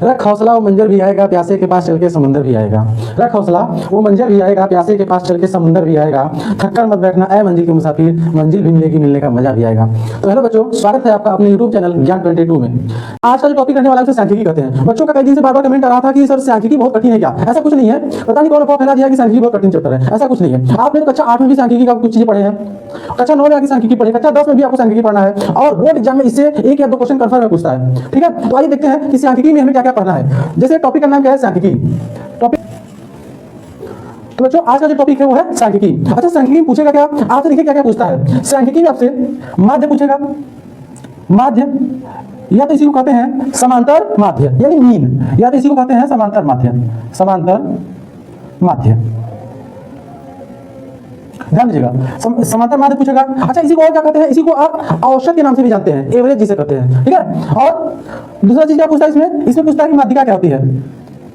रख हौसला वो मंजर भी आएगा, प्यासे के पास चल के समंदर भी आएगा। रख हौसला वो मंजर भी आएगा, प्यासे के पास चल के समंदर भी आएगा। थककर मत बैठना ऐ मंजिल के मुसाफिर, मंजिल भी मिलेगी, मिलने का मजा भी आएगा। तो हेलो बच्चों, स्वागत है आपका अपने यूट्यूब चैनल ज्ञान 22 में। आज का जो टॉपिक रहने वाला है उसे सांख्यिकी कहते हैं। बच्चों का कई दिन से बार बार कमेंट आ रहा था कि सर सांख्यिकी बहुत कठिन है क्या? ऐसा कुछ नहीं है। पता नहीं कौन अफवाह फैला दिया कि सांख्यिकी बहुत कठिन चैप्टर है। ऐसा कुछ नहीं है। आपने तो कक्षा 8 में भी सांख्यिकी का कुछ चीजें पढ़े हैं, कक्षा 9 में आगे सांख्यिकी पढ़े, कक्षा 10 में भी आपको सांख्यिकी पढ़ना है और बोर्ड एग्जाम में इससे एक या दो क्वेश्चन कंफर्म पूछता है। ठीक है, तो आइए देखते हैं कि सांख्यिकी में हमें क्या क्या पढ़ना है। जैसे टॉपिक का नाम क्या है? सांख्यिकी। टॉपिक, तो बच्चों आज का जो टॉपिक है वो है सांख्यिकी। अच्छा, सांख्यिकी में पूछेगा क्या? आपसे देखिए क्या क्या पूछता है। सांख्यिकी में आपसे माध्य पूछेगा, माध्य, या तो इसी को कहते हैं समांतर माध्य यानी मीन, या तो इसी को कहते हैं समांतर माध्य, समांतर माध्य। ध्यान दीजिएगा, समांतर माध्य पूछेगा। अच्छा, इसी को और क्या कहते हैं? इसी को आप औसत के नाम से भी जानते हैं, एवरेज जिसे कहते हैं। ठीक है, और दूसरा चीज क्या पूछता है इसमें पूछता है कि माध्यिका क्या होती है।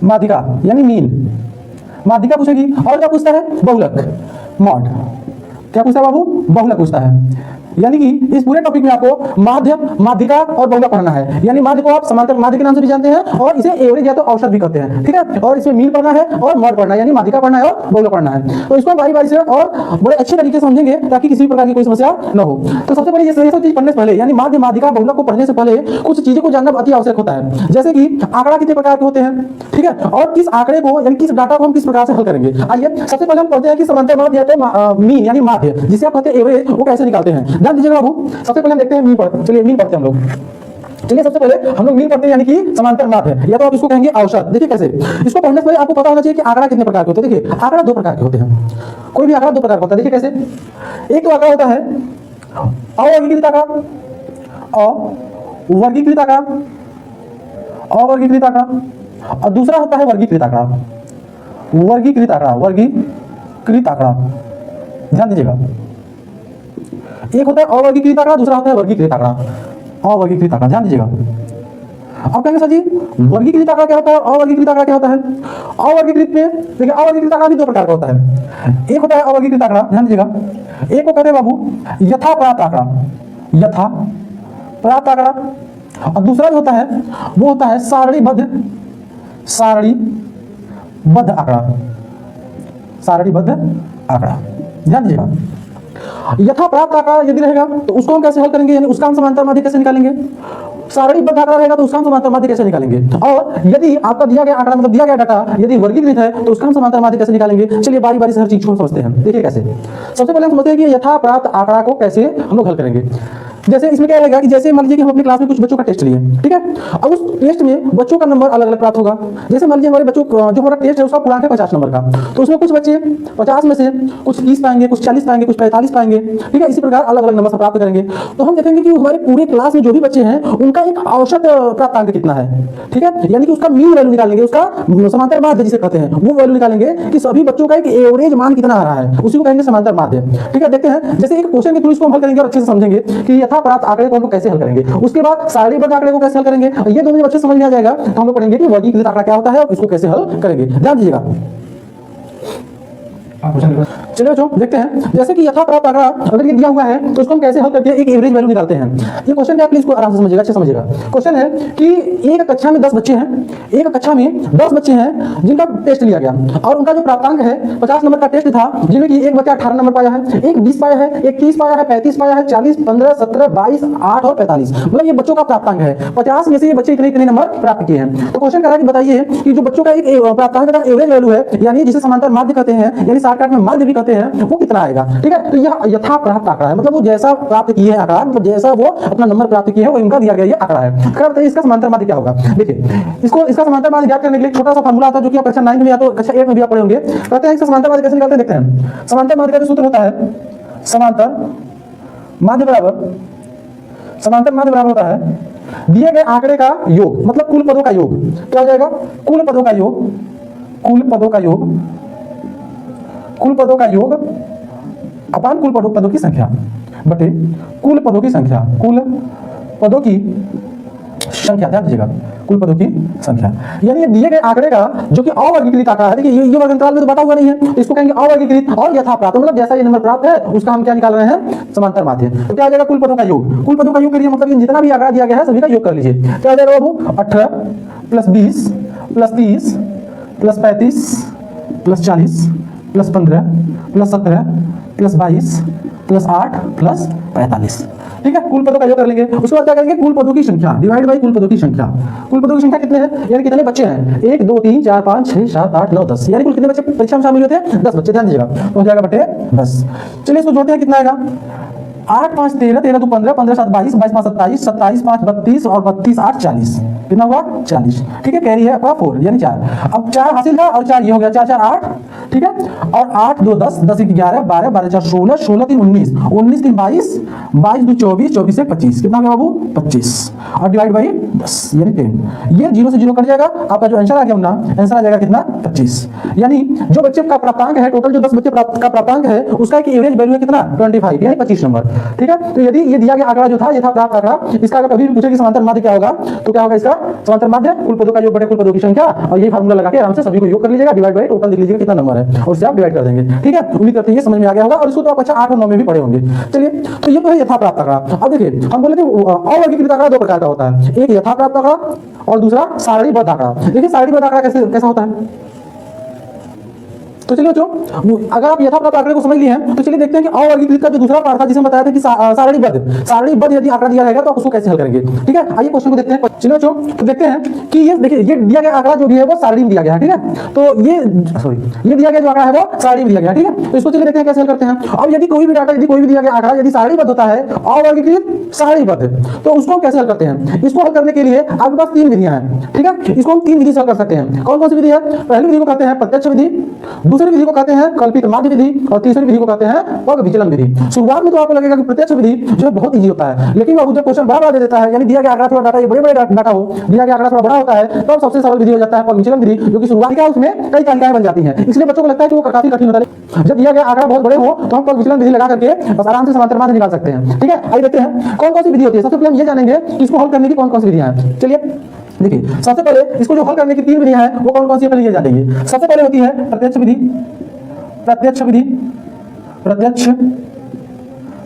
माध्यिका यानी मीन, माध्यिका पूछेगी। और क्या पूछता है? बहुलक, मॉड। क्या पूछता है बाबू? बहुलक पूछता है। यानी कि इस पूरे टॉपिक में आपको माध्य, माध्यिका और बहुलक पढ़ना है। यानी माध्य को आप समांतर माध्य के नाम से भी जानते हैं और इसे एवरेज या तो औसत भी कहते हैं। ठीक है, और इसमें मीन पढ़ना है और मॉड पढ़ना है, यानी माध्यिका पढ़ना है और बहुलक पढ़ना है। तो इसको बारी बारी से और बड़े अच्छे तरीके से समझेंगे ताकि किसी प्रकार की कोई समस्या न हो। तो सबसे पहले ये सब चीज पढ़ने से पहले, यानी माध्य, माध्यिका, बहुलक को पढ़ने से पहले कुछ चीजों को जानना अति आवश्यक होता है। जैसे कि आंकड़ा कितने प्रकार के होते हैं, ठीक है, और किस आंकड़े को यानी किस डाटा को हम किस प्रकार से हल करेंगे। आइए सबसे पहले हम पढ़ते हैं कि समांतर माध्य या तो मीन यानी माध्य जिसे आप कहते हैं एवरेज, वो कैसे निकालते हैं। ध्यान दीजिएगा बाबू, सबसे पहले हम देखते हैं मीन पढ़ते हैं। चलिए मीन पढ़ते हैं हम लोग। चलिए सबसे पहले हम लोग मीन पढ़ते हैं, यानी कि समांतर माध्य, या तो आप इसको कहेंगे औसत। देखिए कैसे, इसको पढ़ने से पहले आपको पता होना चाहिए कि आंकड़ा कितने प्रकार के होते हैं। देखिए आंकड़ा दो प्रकार के होते हैं, कोई भी आंकड़ा दो प्रकार का होता है। देखिए कैसे, एक तो आंकड़ा होता है अवर्गीकृत आंकड़ा, अवर्गीकृत आंकड़ा, अवर्गीकृत आंकड़ा, और दूसरा होता है वर्गीकृत आंकड़ा, वर्गीकृत आंकड़ा, वर्गीकृत आंकड़ा। ध्यान दीजिएगा, एक होता है अवर्गीकृत आंकड़ा, दूसरा होता है वर्गीकृत आंकड़ा, अवर्गीकृत आंकड़ा। ध्यान दीजिएगा। अब कहेंगे सर जी वर्गीकृत आंकड़ा क्या होता है, अवर्गीकृत आंकड़ा क्या होता है? अवर्गीकृत में देखिए, अवर्गीकृत आंकड़ा भी दो प्रकार का होता है। एक होता है अवर्गीकृत आंकड़ा, ध्यान दीजिएगा, एक को कहते हैं बाबू यथाप्राप्त आंकड़ा, यथाप्राप्त आंकड़ा, और दूसरा जो होता है वो होता है सारणीबद्ध, सारणीबद्ध आंकड़ा, सारणीबद्ध आंकड़ा। ध्यान दीजिएगा, यथाप्राप्त आंकड़ा यदि रहेगा तो उसको हम कैसे हल करेंगे, यानी उसका हम समांतर माध्य कैसे निकालेंगे। सारणीबद्ध आंकड़ा रहेगा तो उसका हम समांतर माध्य कैसे निकालेंगे। और यदि आपका दिया गया आंकड़ा मतलब दिया गया डाटा यदि वर्गीकृत है तो उसका हम समांतर माध्य कैसे निकालेंगे। चलिए बारी बारी से हर चीज को समझते हैं। देखिए कैसे, सबसे पहले हम समझते हैं कि यथाप्राप्त आंकड़ा को कैसे हम लोग हल करेंगे। जैसे इसमें क्या रहेगा कि जैसे मान लीजिए कि हम अपनी क्लास में कुछ बच्चों का टेस्ट लिए, ठीक है, अब उस टेस्ट में बच्चों का नंबर अलग अलग प्राप्त होगा। जैसे मान लीजिए हमारे बच्चों जो हमारा टेस्ट है उसका पूर्णांक है 50 नंबर का, तो उसमें कुछ बच्चे 50 में से कुछ 30 पाएंगे, कुछ 40 पाएंगे, कुछ 45 पाएंगे। ठीक है, इसी प्रकार अलग अलग नंबर प्राप्त करेंगे। तो हम देखेंगे कि हमारे पूरे क्लास में जो भी बच्चे हैं उनका एक औसत प्राप्तांक कितना है। ठीक है, यानी कि उसका मीन वैल्यू निकालेंगे, उसका समांतर माध्य जिसे कहते हैं वो वैल्यू निकालेंगे कि सभी बच्चों का एक एवरेज मान कितना आ रहा है, उसी को कहेंगे समांतर माध्य। ठीक है, देखते हैं जैसे एक क्वेश्चन के थ्रू इसको हम हल करेंगे और अच्छे से समझेंगे कि यथाप्राप्त आंकड़े को हम कैसे हल करेंगे। उसके बाद सारणीबद्ध आंकड़े को कैसे हल करेंगे, ये दोनों अच्छे समझ में आ जाएगा तो हम लोग पढ़ेंगे कि वर्गीकृत आंकड़ा क्या होता है और इसको कैसे हल करेंगे। ध्यान दीजिएगा। चलिए बच्चों देखते हैं, जैसे कि यथाप्राप्त आंकड़ा अगर ये दिया हुआ है तो उसको हम कैसे हल करके एक एवरेज वैल्यू निकालते हैं। ये क्वेश्चन क्या, प्लीज को आराम से समझिएगा, अच्छे समझिएगा। क्वेश्चन है कि एक कक्षा में 10 बच्चे हैं, एक कक्षा में 10 बच्चे हैं जिनका टेस्ट लिया गया और उनका जो प्राप्तांक है 50 नंबर का टेस्ट था, जिनमें कि एक बच्चा 18 नंबर पाया है, एक 20 पाया है, एक 30 पाया है, 35 पाया है, 40, 15, 17, 22, 8 और 45, मतलब ये बच्चों का प्राप्तांक है। 50 में से ये बच्चे इतने नंबर प्राप्त किए हैं। तो क्वेश्चन कह रहा है कि बताइए कि जो बच्चों का एक प्राप्तांक का एवरेज वैल्यू है, यानी जिसे समांतर माध्य कहते हैं, यानी शॉर्टकट में माध्य भी कहते हैं, वो कितना आएगा। ठीक है, तो यह यथाप्राप्त आंकड़ा है, मतलब वो जैसा प्राप्त किए हैं आंकड़ा, मतलब जैसा वो अपना नंबर प्राप्त किए हैं वो इनका दिया गया ये आंकड़ा है। क्या बताइए इसका समांतर माध्य क्या होगा। देखिए इसका समांतर माध्य ज्ञात करने के लिए छोटा सा फार्मूला आता है जो कि आप कक्षा 9 में या तो कक्षा 8 में भी आप पढ़े होंगे। कहते हैं इसका समांतर माध्य कैसे निकालते हैं, देखते हैं। समांतर माध्य का जो सूत्र होता है, समांतर माध्य बराबर होता है दिए गए आंकड़े का योग, मतलब कुल पदों का योग। क्या हो जाएगा, कुल पदों का योग, कुल पदों का योग, कुल पदों का योग अपान कुल पदों की संख्या बटे कुल पदों की संख्या, कुल पदों की संख्या। ध्यान दीजिएगा, कुल पदों की संख्या। यानी ये दिए गए आंकड़े का जो कि अवर्गीकृत आंकड़ा है, देखिए ये वर्ग अंतराल में तो बटा हुआ नहीं है, तो इसको कहेंगे अवर्गीकृत और यथाप्राप्त, मतलब जैसा ये नंबर प्राप्त है उसका हम क्या निकाल रहे हैं, समांतर माध्य। तो क्या आ जाएगा, कुल पदों का योग। कुल पदों का योग करिए, मतलब जितना भी आंकड़ा दिया गया है सभी का योग कर लीजिए। क्या आ जाएगा बाबू, 18 plus 20 plus 30 plus 35 plus 40 plus 15 plus 17 plus 22 plus 8 plus 45। ठीक है, कुल पदों का योग कर लेंगे। उसके बाद क्या करेंगे, कुल पदों की संख्या डिवाइड बाई कुल पदों की संख्या। कुल पदों की संख्या कितने हैं, यानी कितने बच्चे हैं, 1 2 3 4 5 6 7 8 9 10, यानी कुल कितने बच्चे परीक्षा में शामिल होते हैं, 10 बच्चे। ध्यान दीजिएगा, तो हो जाएगा बटे 10। चलिए इसको जोड़ते हैं, कितना आएगा, 8 5 13 13 2 15 15 7 22 22 5 27 27 5 32 और 32 8 40, कितना हुआ 40। ठीक है, कैरी है आपका 4 यानी 4। अब 4 हासिल है और 4 ये हो गया, 4 4 8। ठीक है, और 8 2 10 10 1 11 12 12 4 16 16 3 19 19 3 22 22 2 24 24 से 25, कितना हो गया बाबू 25, और डिवाइड बाई 10 यानी 10। ये 0 से 0 कट जाएगा, आपका जो आंसर आ गया ना, आंसर आ जाएगा कितना 25। यानी जो बच्चे का प्राप्तांक है, टोटल जो 10 बच्चे का प्राप्तांक है उसका एक एवरेज वैल्यू है कितना 25 यानी 25 नंबर। ठीक है, तो यदि ये दिया गया आंकड़ा जो था ये था प्राप्त आंकड़ा, इसका अगर कभी भी पूछे कि समांतर माध्य क्या होगा, तो क्या होगा इसका समांतर माध्य कुल पदों का योग बटे कुल पदों की संख्या, और ये फार्मूला लगा के आराम से सभी को योग कर लीजिएगा, डिवाइड बाई टोटल लिख लीजिएगा कितना नंबर है और उससे आप डिवाइड कर देंगे। ठीक है, उम्मीद करते हैं ये समझ में आ गया होगा, और इसको तो आप अच्छा 8 और 9 में भी पढ़े होंगे। चलिए, तो ये तो है यथा प्राप्त आंकड़ा। अब देखिए हम बोले थे अवर्गीकृत आंकड़ा दो प्रकार का होता है, एक यथा प्राप्त आंकड़ा और दूसरा सारणीबद्ध आंकड़ा। देखिए सारणीबद्ध आंकड़ा कैसा होता है, तो चलिए बच्चों, अगर आप यथाप्राप्त आंकड़े को समझ लिए हैं तो चलिए देखते हैं कि अवर्गीकृत का जो दूसरा पार्ट था जिसे हम बताया था कि सारणीबद्ध यदि आंकड़ा दिया रहेगा तो आप उसको कैसे हल करेंगे। ठीक है, आइए क्वेश्चन को देखते हैं। चलिए बच्चों, तो देखते हैं कि ये देखिए ये दिया गया आंकड़ा जो भी है वो सारणी में दिया गया है। ठीक है, तो ये दिया गया जो आंकड़ा है वो सारणी में दिया गया है। ठीक है, तो इसको चलिए देखते हैं कैसे हल करते हैं। अब यदि कोई भी डाटा, यदि कोई भी दिया गया आंकड़ा यदि सारणीबद्ध होता है, अवर्गीकृत सारणीबद्ध, तो उसको हम कैसे हल करते हैं। इसको हल करने के लिए आपके पास 3 विधियां हैं। ठीक है, इसको हम 3 विधि से हल कर सकते हैं। कौन कौन सी विधि है, पहली विधि को कहते हैं प्रत्यक्ष विधि, दूसरी विधि को कहते हैं कल्पित माध्य विधि, और तीसरी विधि को कहते हैं पग विचलन विधि। शुरुआत में तो आपको लगेगा कि प्रत्यक्ष विधि जो है बहुत इजी होता है, लेकिन बाबू जब क्वेश्चन बड़ा दे देता है, यानी दिया गया आंकड़ा थोड़ा डाटा, ये बड़े डाटा हो, दिया गया आंकड़ा थोड़ा बड़ा होता है, तो सबसे सरल विधि हो जाता है पग विचलन विधि, जो कि शुरुआत का उसमें कई तालिकाएं बन जाती हैं, इसलिए बच्चों को लगता है कि वो काफी कठिन होता है। जब दिया गया आंकड़ा बहुत बड़े हो तो हम पग विचलन विधि लगा करके बस आराम से समांतर माध्य निकाल सकते हैं। ठीक है, आइए देखते हैं कौन कौन सी विधि होती है। सबसे पहले हम ये जानेंगे कि इसको हल करने की कौन कौन सी विधियां हैं। चलिए देखिए, सबसे पहले इसको जो हल करने की 3 विधियां हैं वो कौन कौन सी है, ये जानेंगे। सबसे पहले होती है प्रत्यक्ष विधि, प्रत्यक्ष विधि, प्रत्यक्ष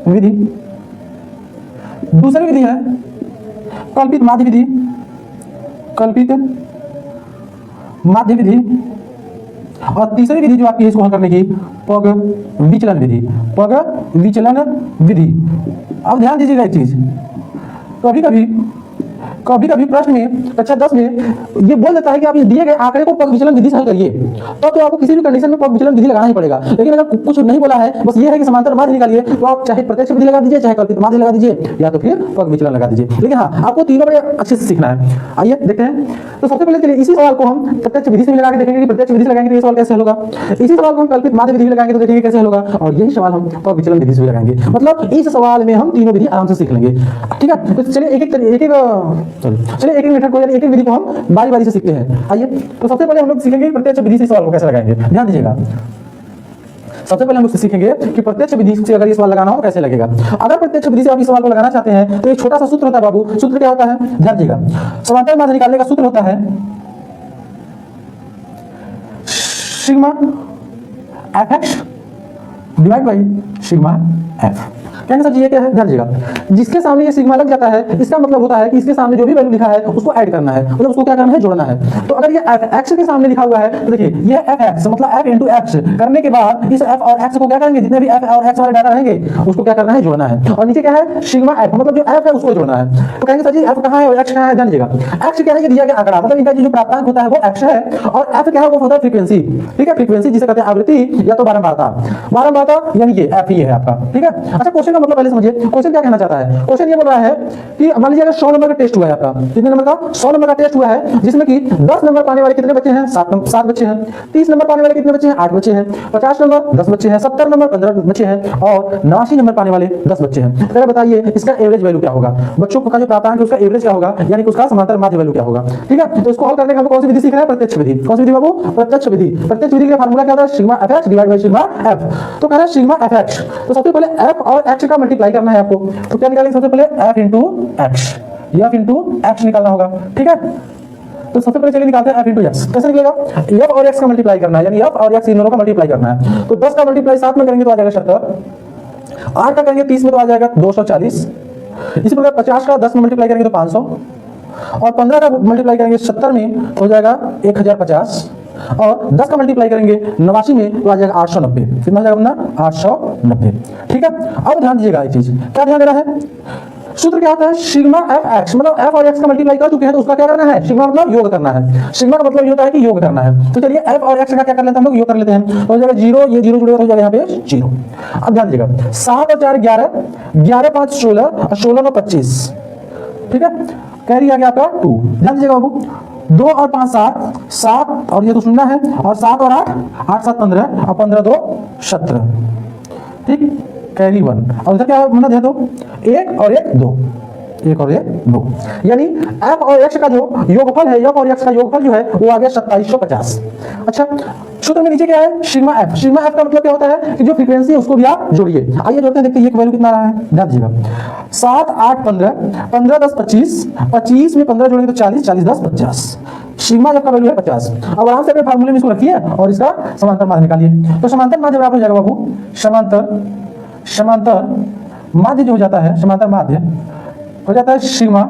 विधि। दूसरी विधि है कल्पित माध्य विधि, कल्पित माध्य विधि, और तीसरी विधि जो आपकी इसको हल करने की पग विचलन विधि, पग विचलन विधि। अब ध्यान दीजिएगा एक चीज, कभी कभी प्रश्न में कक्षा 10 में ये बोल देता है कि आप ये दिए गए आंकड़े को पग विचलन विधि से हल करिए, तो आपको किसी भी कंडीशन में पग विचलन विधि लगाना ही पड़ेगा। लेकिन अगर कुछ नहीं बोला है, बस ये है कि समांतर माध्य निकालिए, तो आप चाहे प्रत्यक्ष विधि लगा दीजिए, चाहे कल्पित माध्य लगा दीजिए, या तो फिर पग विचलन लगा दीजिए। लेकिन हाँ, आपको तीनों बड़े अच्छे से सीखना है। आइए देखते हैं। तो सबसे पहले चलिए इसी सवाल को हम प्रत्यक्ष विधि से लगा के देखेंगे कि प्रत्यक्ष विधि से लगाएंगे तो ये सवाल कैसे होगा। इसी सवाल को हम कल्पित माध्य विधि लगाएंगे तो देखेंगे कैसे होगा, और यही सवाल हम पग विचलन विधि से लगाएंगे। मतलब इस सवाल में हम तीनों विधि आराम से सीख लेंगे। ठीक है, तो चलिए एक मेथड को, यानी एक विधि को हम बारी बारी से सीखते हैं। आइए, तो सबसे पहले हम लोग सीखेंगे प्रत्यक्ष विधि से सवाल को कैसे लगाएंगे। ध्यान दीजिएगा, सबसे पहले हम लोग सीखेंगे कि प्रत्यक्ष विधि से अगर ये सवाल लगाना हो कैसे लगेगा। अगर प्रत्यक्ष विधि से आप इस सवाल को लगाना चाहते हैं तो एक छोटा सा सूत्र होता है बाबू। सूत्र क्या होता है, ध्यान दीजिएगा। समांतर माध्य निकालने का सूत्र होता है sigma fx divide by sigma f। कहने सर ये क्या है, ध्यान दीजिएगा। जिसके सामने ये सिग्मा लग जाता है, इसका मतलब होता है कि इसके सामने जो भी वैल्यू लिखा है उसको ऐड करना है, मतलब उसको क्या करना है, जोड़ना है। तो अगर ये x के सामने लिखा हुआ है तो देखिए ये fx मतलब f into x करने के बाद इस f और x को क्या करेंगे, जितने भी f और x वाले डाटा रहेंगे उसको क्या करना है, जोड़ना है। और नीचे क्या है, सिग्मा f मतलब जो f है उसको जोड़ना है। तो कहेंगे सर जी f कहाँ है और x कहाँ है, ध्यान दीजिएगा। x क्या है, ये दिया गया आंकड़ा, मतलब इनका जो प्राप्तांक होता है वो x है, और f क्या है, वो होता है फ्रीक्वेंसी। ठीक है, फ्रीक्वेंसी जिसे कहते हैं आवृत्ति या तो बारंबारता, यानी ये f ही है आपका। ठीक है, अच्छा क्वेश्चन का मतलब पहले समझिए, क्वेश्चन क्या कहना चाहता है। क्वेश्चन ये बोल रहा है कि मान लीजिए अगर 100 नंबर का टेस्ट हुआ है आपका, कितने नंबर का, 100 नंबर का टेस्ट हुआ है, जिसमें कि 10 नंबर पाने वाले कितने बच्चे हैं, 7 बच्चे हैं। 30 नंबर पाने वाले कितने बच्चे हैं, 8 बच्चे हैं। 50 नंबर 10 बच्चे हैं। 70 नंबर 15 बच्चे हैं, और 89 नंबर पाने वाले 10 बच्चे हैं। तो बताइए इसका एवरेज वैल्यू क्या होगा, बच्चों का जो प्राप्तांक है उसका एवरेज क्या होगा, यानी कि उसका समांतर माध्य वैल्यू क्या होगा। ठीक है, तो इसको हल करने का हम कौन सी विधि सीख रहे हैं, प्रत्यक्ष विधि। कौन सी विधि बाबू, प्रत्यक्ष विधि। प्रत्यक्ष विधि का फार्मूला क्या होता है, sigma fx divide by sigma f। तो कह रहा है सिग्मा fx, तो सबसे पहले f और x का मल्टीप्लाई करना है आपको। तो क्या निकालेंगे, सबसे पहले f into x, या f into x निकालना होगा। ठीक है, तो सबसे पहले चलिए निकालते हैं f इंटू एक्स। कैसे निकलेगा? f और x का मल्टीप्लाई करना है, यानी f और x इन दोनों का मल्टीप्लाई करना है। तो 10 का मल्टीप्लाई 7 में करेंगे तो आ जाएगा 70, 8 का करेंगे 30 में तो आ जाएगा 240, इसी प्रकार 50 का 10 में मल्टीप्लाई करेंगे तो 500, और 15 का मल्टीप्लाई करेंगे 70 में हो जाएगा 1050, और 10 का मल्टीप्लाई करेंगे 89 में तो आ जाएगा 890। कितना आ जाएगा अपना? 890। ठीक है, अब ध्यान दीजिएगा एक चीज, क्या ध्यान देना है? सूत्र क्या होता है? सिग्मा एफ एक्स, मतलब एफ और एक्स का मल्टीप्लाई कर चुके हैं तो उसका क्या करना है? सिग्मा मतलब योग करना है। सिग्मा का मतलब ये होता है कि योग करना है। तो चलिए एफ और एक्स का क्या कर लेते हैं हम लोग? योग कर लेते हैं। तो हो जाएगा 0, ये 0 जुड़ेगा तो हो जाएगा यहाँ पे 0। अब ध्यान दीजिएगा, 7 और 4 11, 11 5 16 और 16 9 25। ठीक है, कैरी आ गया आपका 2। ध्यान दीजिएगा बाबू, 2 और 5 7, 7 और ये तो सुनना है, और 7 और 8, 8 7 15, और 15 2 17। ठीक, कैरी 1, और इधर क्या होना ध्यान दो, 1 और 1 2, 1 और 1 2, यानी f और x का जो योगफल है, f और x का योगफल जो है वो आ गया 2750। अच्छा, सूत्र में नीचे क्या है? Sigma f। सिग्मा f का मतलब क्या होता है कि जो फ्रीक्वेंसी है उसको भी आप जोड़िए। आइए जोड़ते हैं, देखते हैं ये वैल्यू कितना आ रहा है। ध्यान दीजिएगा, 7 8 15, 15 10 25, 25 में 15 जोड़ेंगे तो 40, 40 10 50। सिग्मा f का वैल्यू है 50। अब आराम से अपने फार्मूले में इसको रखिए और इसका समांतर माध्य निकालिए। तो समांतर माध्य बराबर हो जाएगा बाबू, समांतर माध्य जो हो जाता है, समांतर माध्य हो जाता है sigma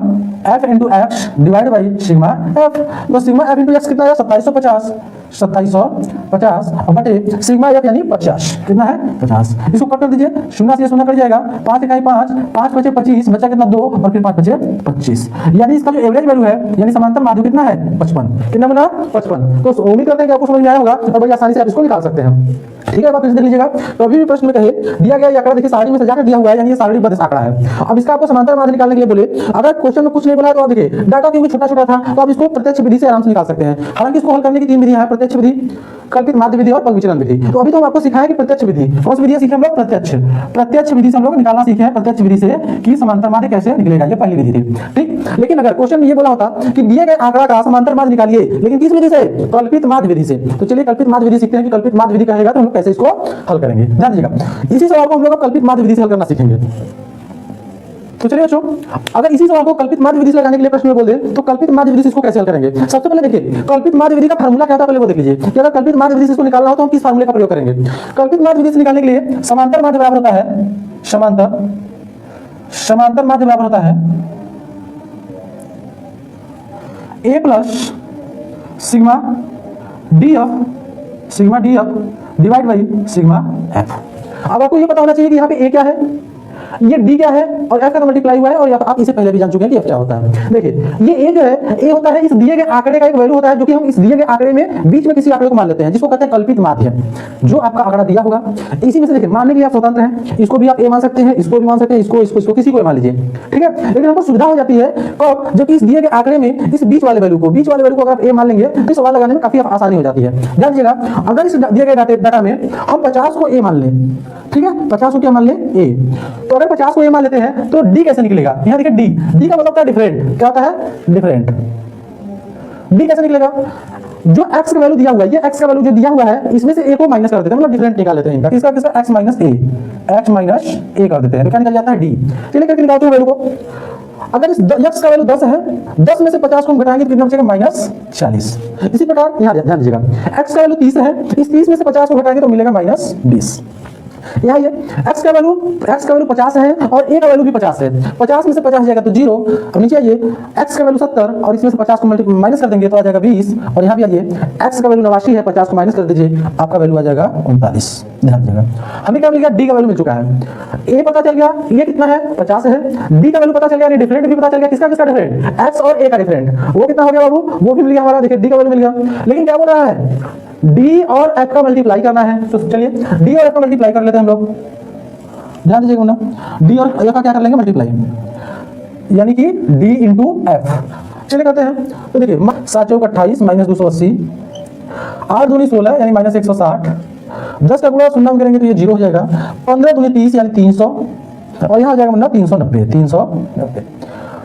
f into x divide by sigma f। तो सिग्मा f इंटू एक्स कितना है? 2750, 2750 बटे सिग्मा f यानी 50। कितना है? 50। इसको कट कर दीजिए, शून्य से शून्य कट जाएगा, 5 इकाई 5, 5 बचे 25, बचा कितना? 2, और फिर 5 बचे 25। यानी इसका जो एवरेज वैल्यू है, यानी समांतर माध्य कितना है? 55। कितना बना? 55। तो उम्मीद करते हैं कि आपको समझ में आया होगा और बड़ी आसानी से आप इसको निकाल सकते हैं। ठीक है, आप फिर देख लीजिएगा। तो अभी भी प्रश्न में कहे दिया गया ये आंकड़ा देखिए सारणी में सजा कर दिया हुआ है, यानी ये सारणीबद्ध आंकड़ा है। अब इसका आपको समांतर माध्य निकालने के लिए बोले, अगर क्वेश्चन में कुछ नहीं बोला तो आप देखिए डाटा क्योंकि छोटा छोटा था तो आप इसको प्रत्यक्ष विधि से आराम से निकाल सकते हैं। हालांकि इसको हल करने की 3 विधियां हैं, प्रत्यक्ष विधि, कल्पित माध्य विधि और पग विचलन विधि। तो अभी तो हम आपको सिखाया कि प्रत्यक्ष विधि, कौन सी विधि सीखे हम लोग? प्रत्यक्ष विधि से हम लोग निकालना सीखे हैं, प्रत्यक्ष विधि से कि समांतर माध्य कैसे निकलेगा, ये पहली विधि थी। ठीक, लेकिन अगर क्वेश्चन ये बोला होता कि दिए गए आंकड़ा का समांतर माध्य निकालिए, लेकिन किस विधि से? कल्पित माध्य विधि से। तो चलिए कल्पित माध्य विधि सीखते हैं कि कल्पित माध्य विधि कहेगा तो हम लोग कैसे इसको हल करेंगे। ध्यान दीजिएगा, इसी सवाल को हम लोग कल्पित माध्य विधि से हल करना सीखेंगे। तो चलिए बच्चों, अगर इसी सवाल को कल्पित माध्य विधि से लगाने के लिए प्रश्न में बोल दे तो कल्पित माध्य विधि से इसको कैसे हल करेंगे? सबसे पहले देखिए कल्पित माध्य विधि का फार्मूला क्या होता है, पहले वो देख लीजिए कि अगर कल्पित माध्य विधि से इसको निकालना हो तो हम किस फार्मूले का प्रयोग करेंगे। कल्पित माध्य विधि से निकालने के लिए समांतर माध्य बराबर होता है, समांतर माध्य बराबर होता है a plus sigma D F divide by sigma F. अब आपको ये पता होना चाहिए कि यहाँ पे a क्या है, ये d क्या है, और f का तो मल्टीप्लाई हुआ है, और आप इसे पहले भी जान चुके हैं कि f क्या होता है। देखिए ये a जो है, a होता है इस दिए गए आंकड़े का एक वैल्यू होता है जो कि हम इस दिए गए आंकड़े में बीच में किसी आंकड़े को मान लेते हैं, जिसको कहते हैं कल्पित माध्य। जो आपका आंकड़ा दिया होगा इसी में से देखिए मानने के लिए आप स्वतंत्र हैं, इसको भी आप a मान सकते हैं, इसको भी मान सकते हैं, इसको किसी को मान लीजिए। ठीक है, लेकिन हमको सुविधा हो जाती है कब? जबकि इस दिए गए आंकड़े में इस बीच वाले वैल्यू को अगर आप a मान लेंगे तो सवाल लगाने में काफी आसानी हो जाती है। ध्यान दीजिएगा, अगर इस दिए गए डाटा में हम 50 को a मान लें, ठीक है, 50 को क्या मान लें? a। तो अगर 50 को a मान लेते हैं तो d कैसे निकलेगा? यहाँ देखिए d का मतलब होता है डिफरेंट। क्या होता है? डिफरेंट। d कैसे निकलेगा? जो x का वैल्यू दिया हुआ है, ये x का वैल्यू जो दिया हुआ है इसमें से a को माइनस कर देते हैं, मतलब डिफरेंट निकाल लेते हैं इनका। किसका x माइनस a कर देते हैं, तो क्या निकल जाता है d। चलिए करके निकालते हैं वैल्यू को। अगर इस x का वैल्यू 10 है, 10 में से 50 को हम घटाएंगे तो कितना बचेगा? -40। इसी प्रकार यहाँ ध्यान दीजिएगा, x का वैल्यू 30 है, इस 30 में से 50 को घटाएंगे तो मिलेगा -20। यहाँ ये x का वैल्यू 50 है और a का वैल्यू भी 50 है, 50 में से 50 जाएगा तो 0। अब नीचे आइए, x का वैल्यू 70 और इसमें से 50 को माइनस कर देंगे तो आ जाएगा 20, और यहाँ भी आइए x का वैल्यू 89 है, 50 को माइनस कर दीजिए, आपका वैल्यू आ जाएगा 39। ध्यान दीजिएगा, हमें क्या मिल गया? d का वैल्यू मिल चुका है, a पता चल गया, ये कितना है? 50 है, d का वैल्यू पता चल गया, डिफरेंट भी पता चल गया। किसका डिफरेंट? x और a का डिफरेंट, वो कितना हो गया बाबू? वो भी मिल गया हमारा। देखिए d का वैल्यू मिल गया, लेकिन क्या बोल रहा है? d और f का मल्टीप्लाई करना है। तो चलिए d और f का मल्टीप्लाई कर लेते हैं हम लोग। ध्यान दीजिएगा ना, d और f का क्या कर लेंगे? मल्टीप्लाई, यानी कि d इंटू एफ। चलिए करते हैं। तो देखिए 7 चौक 28 -280, 8 दूनी 16 यानी -160, 10 का गुणा शून्य में करेंगे तो ये 0 हो जाएगा, 15 दूनी 30 यानी 300, और यहाँ आ जाएगा 390।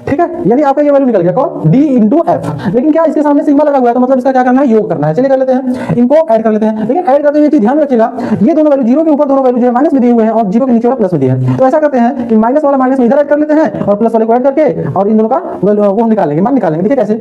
ठीक है, यानी आपका ये वैल्यू निकल गया कौन, डी इंटू एफ। लेकिन क्या इसके सामने सिग्मा लगा हुआ है, तो मतलब इसका क्या करना है, योग करना है। चलिए कर लेते हैं, इनको ऐड कर लेते हैं। लेकिन ऐड करते हुए ध्यान रखिएगा, ये दोनों वैल्यू जीरो के ऊपर दोनों वैल्यू जो है माइनस में दिए हुए हैं और जीरो के नीचे वाला प्लस में दिए हैं। तो ऐसा करते हैं कि माइनस वाला माइनस में इधर ऐड कर लेते हैं और प्लस वाले को ऐड करके और इन दोनों का वो हम निकालेंगे, मान निकालेंगे। देखिए कैसे,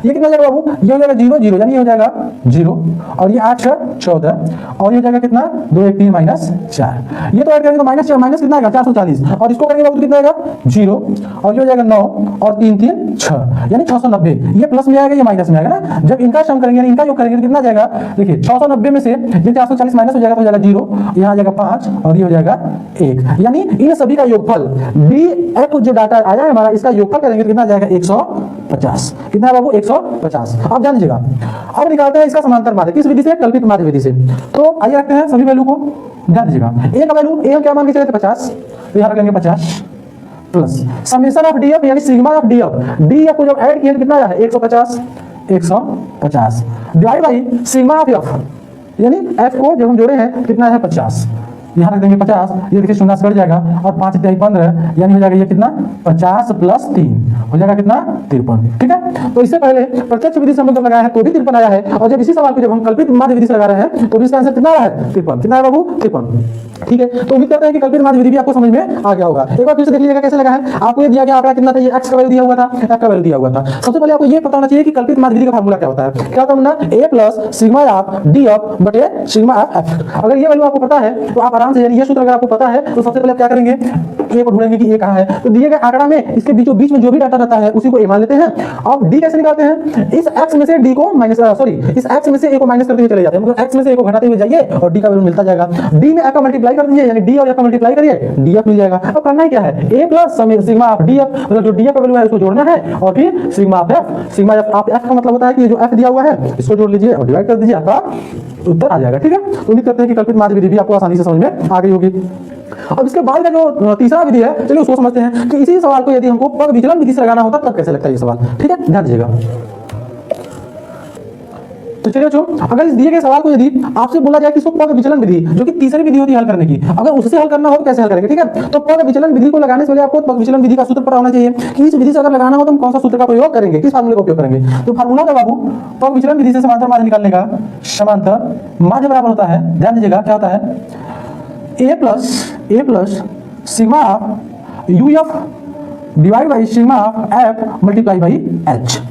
ये कितना जाएगा बाबू, ये हो जाएगा 0 0, यानी ये हो जाएगा 0 और ये 8 14 और ये हो जाएगा कितना 2 1 3 माइनस 4। ये तो ऐड करेंगे तो माइनस माइनस कितना आएगा 440 और इसको करेंगे बाबू कितना आएगा 0 और ये हो जाएगा 9 और 3 3 6 यानी 690। ये प्लस में आएगा, ये माइनस में आएगा ना। जब इनका सम करेंगे इनका योग करेंगे तो कितना जाएगा, देखिए 690 में से ये 440 माइनस हो जाएगा तो हो जाएगा 0, यहाँ आ जाएगा 5 और ये हो जाएगा 1। यानी इन सभी का योगफल डी एफ जो डाटा आया है हमारा, इसका योगफल करेंगे तो कितना जाएगा 150। कितना है बाबू 150। आप जान लीजिएगा। अब निकालते हैं इसका समांतर माध्य, किस विधि से, कल्पित माध्य विधि से। तो आइए रखते हैं सभी वैल्यू को, ध्यान दीजिएगा। ए का वैल्यू ए हम क्या मान के चले थे 50, तो यहाँ रख लेंगे 50 plus summation of D F यानी सिग्मा ऑफ डी एफ को जब ऐड किया तो कितना आया है 150 divide by sigma of F यानी एफ को जब हम जोड़े हैं कितना है 50, यहाँ रख देंगे 50। ये देखिए शून्य से कट जाएगा और 5 × 15 यानी हो जाएगा ये कितना 50 + 3 हो जाएगा कितना 53। ठीक है, तो इससे पहले प्रत्यक्ष विधि से हम लोग लगाया है तो भी 53 आया है और जब इसी सवाल को जब हम कल्पित माध्य विधि से लगा रहे हैं तो भी इसका आंसर कितना आया है 53। कितना है बाबू 53। ठीक है, तो उम्मीद करते हैं कि कल्पित माध्य विधि भी आपको समझ में आ गया होगा। एक बार फिर से देख लीजिएगा कैसे लगा है। आपको ये दिया गया आंकड़ा कितना था, ये x का वैल्यू दिया हुआ था, f का वैल्यू दिया हुआ था। सबसे पहले आपको ये पता होना चाहिए कि कल्पित माध्य विधि का फार्मूला क्या होता है। क्या होता है ना, a + sigma of D of बटे सिग्मा ऑफ f। अगर ये वैल्यू आपको पता है तो आप आराम से, यानी ये सूत्र अगर आपको पता है तो सबसे पहले आप क्या करेंगे, a को ढूंढेंगे कि a कहां है। तो दिए गए आंकड़ा में इसके बीचों बीच में जो भी डाटा रहता है उसी को a मान लेते हैं। अब d कैसे निकालते हैं, इस x में से d को माइनस इस x में से a को माइनस करते हुए चले जाते हैं, मतलब x में से a को घटाते हुए जाइए और d का वैल्यू मिलता जाएगा। d में f का मल्टीप्लाई कर दीजिए, यानी d और f का मल्टीप्लाई करिए, df मिल जाएगा। अब करना ही क्या है, a + सिग्मा ऑफ df, मतलब जो df का वैल्यू है उसको जोड़ना है और फिर sigma of f। Sigma of f का मतलब होता है कि जो f दिया हुआ है इसको जोड़ लीजिए और डिवाइड कर दीजिए, आपका उत्तर आ जाएगा। ठीक है, तो उम्मीद करते हैं कि कल्पित माध्य विधि भी आपको आसानी से समझ में आ गई होगी। अब इसके बाद का जो तीसरा विधि है, चलिए उसको समझते हैं कि इसी सवाल को यदि हमको पग विचलन विधि से लगाना होता तब कैसे लगता है ये सवाल। ठीक है, ध्यान दीजिएगा। तो चलिए बच्चों, अगर इस दिए गए सवाल को यदि आपसे बोला जाए कि इसको पग विचलन विधि, जो कि तीसरी विधि होती है हल करने की, अगर उससे हल करना हो तो कैसे हल करेंगे। ठीक है, तो पग विचलन विधि को लगाने से पहले आपको पग विचलन विधि का सूत्र पता होना चाहिए कि इस विधि से अगर लगाना हो तो हम कौन सा सूत्र का प्रयोग करेंगे, किस फार्मूले का उपयोग करेंगे। तो फार्मूला था बाबू, पग विचलन विधि से समांतर माध्य निकालने का, समांतर माध्य बराबर होता है, ध्यान दीजिएगा क्या होता है, a plus sigma of U F divide by sigma of F multiply by H.